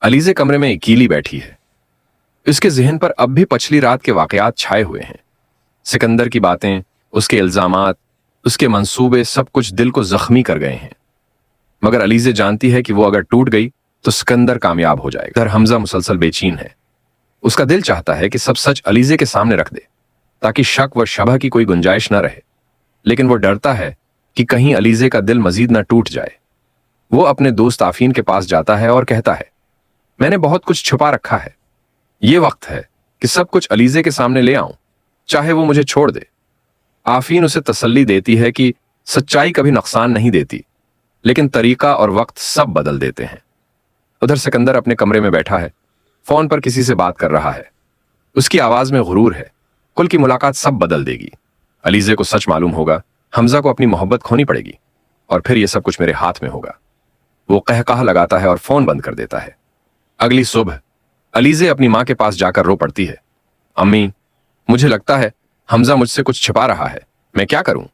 अलीज़े कमरे में अकेली बैठी है। इसके जहन पर अब भी पिछली रात के वाकयात छाए हुए हैं। सिकंदर की बातें, उसके इल्जामात, उसके मंसूबे सब कुछ दिल को जख्मी कर गए हैं। मगर अलीज़े जानती है कि वो अगर टूट गई तो सिकंदर कामयाब हो जाएगा। इधर हमजा मुसलसल बेचैन है। उसका दिल चाहता है कि सब सच अलीज़े के सामने रख दे ताकि शक व शबह की कोई गुंजाइश न रहे, लेकिन वो डरता है कि कहीं अलीज़े का दिल मजीद न टूट जाए। वो अपने दोस्त आफीन के पास जाता है और कहता है, मैंने बहुत कुछ छुपा रखा है। ये वक्त है कि सब कुछ अलीज़े के सामने ले आऊं, चाहे वो मुझे छोड़ दे। आफीन उसे तसल्ली देती है कि सच्चाई कभी नुकसान नहीं देती, लेकिन तरीका और वक्त सब बदल देते हैं। उधर सिकंदर अपने कमरे में बैठा है, फोन पर किसी से बात कर रहा है। उसकी आवाज में गुरूर है। कुल की मुलाकात सब बदल देगी। अलीज़े को सच मालूम होगा, हमजा को अपनी मोहब्बत खोनी पड़ेगी और फिर ये सब कुछ मेरे हाथ में होगा। वो कहकहा लगाता है और फोन बंद कर देता है। अगली सुबह अलीज़े अपनी माँ के पास जाकर रो पड़ती है। अम्मी, मुझे लगता है हमजा मुझसे कुछ छिपा रहा है, मैं क्या करूं?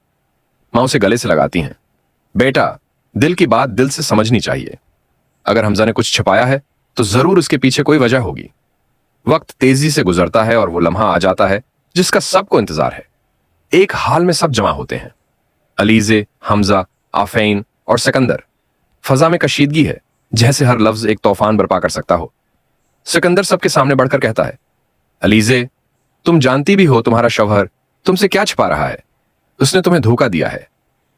माँ उसे गले से लगाती हैं। बेटा, दिल की बात दिल से समझनी चाहिए। अगर हमजा ने कुछ छिपाया है तो जरूर उसके पीछे कोई वजह होगी। वक्त तेजी से गुजरता है और वो लम्हा आ जाता है जिसका सबको इंतजार है। एक हाल में सब जमा होते हैं, अलीज़े, हमजा, आफीन और सिकंदर। फजा में कशीदगी है, जैसे हर लफ्ज एक तूफान बर्पा कर सकता हो। सिकंदर सबके सामने बढ़कर कहता है, अलीज़े, तुम जानती भी हो तुम्हारा शौहर तुमसे क्या छिपा रहा है। उसने तुम्हें धोखा दिया है।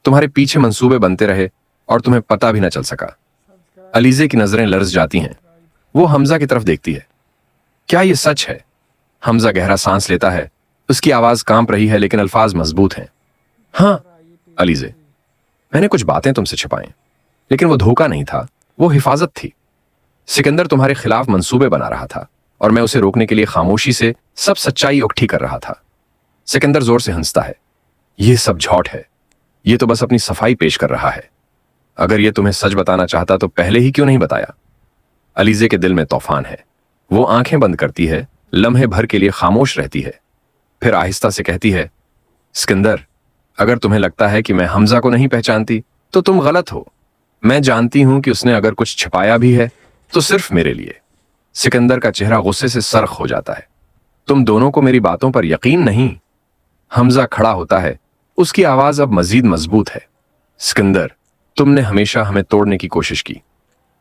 तुम्हारे पीछे मंसूबे बनते रहे और तुम्हें पता भी ना चल सका। अलीज़े की नजरें लरज जाती हैं। वो हमजा की तरफ देखती है। क्या ये सच है? हमजा गहरा सांस लेता है। उसकी आवाज कांप रही है लेकिन अल्फाज मजबूत हैं। हाँ अलीज़े, मैंने कुछ बातें तुमसे छिपाई, लेकिन वो धोखा नहीं था, वो हिफाजत थी। सिकंदर तुम्हारे खिलाफ मंसूबे बना रहा था और मैं उसे रोकने के लिए खामोशी से सब सच्चाई इकट्ठी कर रहा था। सिकंदर जोर से हंसता है। ये सब झूठ है। ये तो बस अपनी सफाई पेश कर रहा है। अगर ये तुम्हें सच बताना चाहता तो पहले ही क्यों नहीं बताया? अलीज़े के दिल में तूफान है। वो आंखें बंद करती है, लम्हे भर के लिए खामोश रहती है, फिर आहिस्ता से कहती है, सिकंदर, अगर तुम्हें लगता है कि मैं हमजा को नहीं पहचानती तो तुम गलत हो। मैं जानती हूं कि उसने अगर कुछ छिपाया भी है तो सिर्फ मेरे लिए। सिकंदर का चेहरा गुस्से से सरख हो जाता है। तुम दोनों को मेरी बातों पर यकीन नहीं? हमजा खड़ा होता है। उसकी आवाज अब मजीद मजबूत है। सिकंदर, तुमने हमेशा हमें तोड़ने की कोशिश की,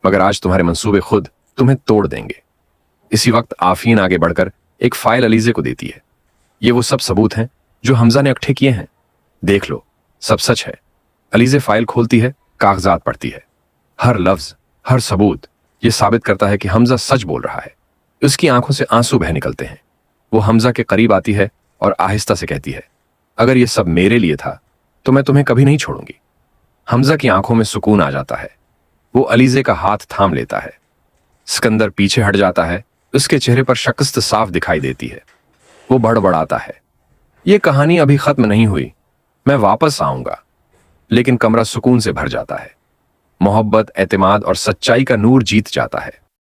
मगर आज तुम्हारे मंसूबे खुद तुम्हें तोड़ देंगे। इसी वक्त आफीन आगे बढ़कर एक फाइल अलीज़े को देती है। ये वो सब सबूत हैं जो हमजा ने इकट्ठे किए हैं। देख लो, सब सच है। अलीज़े फाइल खोलती है, कागजात पढ़ती है। हर लफ्ज, हर सबूत ये साबित करता है कि हमजा सच बोल रहा है। उसकी आंखों से आंसू बह निकलते हैं। वो हमजा के करीब आती है और आहिस्ता से कहती है, अगर ये सब मेरे लिए था तो मैं तुम्हें कभी नहीं छोड़ूंगी। हमजा की आंखों में सुकून आ जाता है। वो अलीज़े का हाथ थाम लेता है। सिकंदर पीछे हट जाता है। उसके चेहरे पर शिकस्त साफ दिखाई देती है। वो बड़बड़ाता है, ये कहानी अभी खत्म नहीं हुई, मैं वापस आऊंगा। लेकिन कमरा सुकून से भर जाता है। मोहब्बत, एतमाद और सच्चाई का नूर जीत जाता है।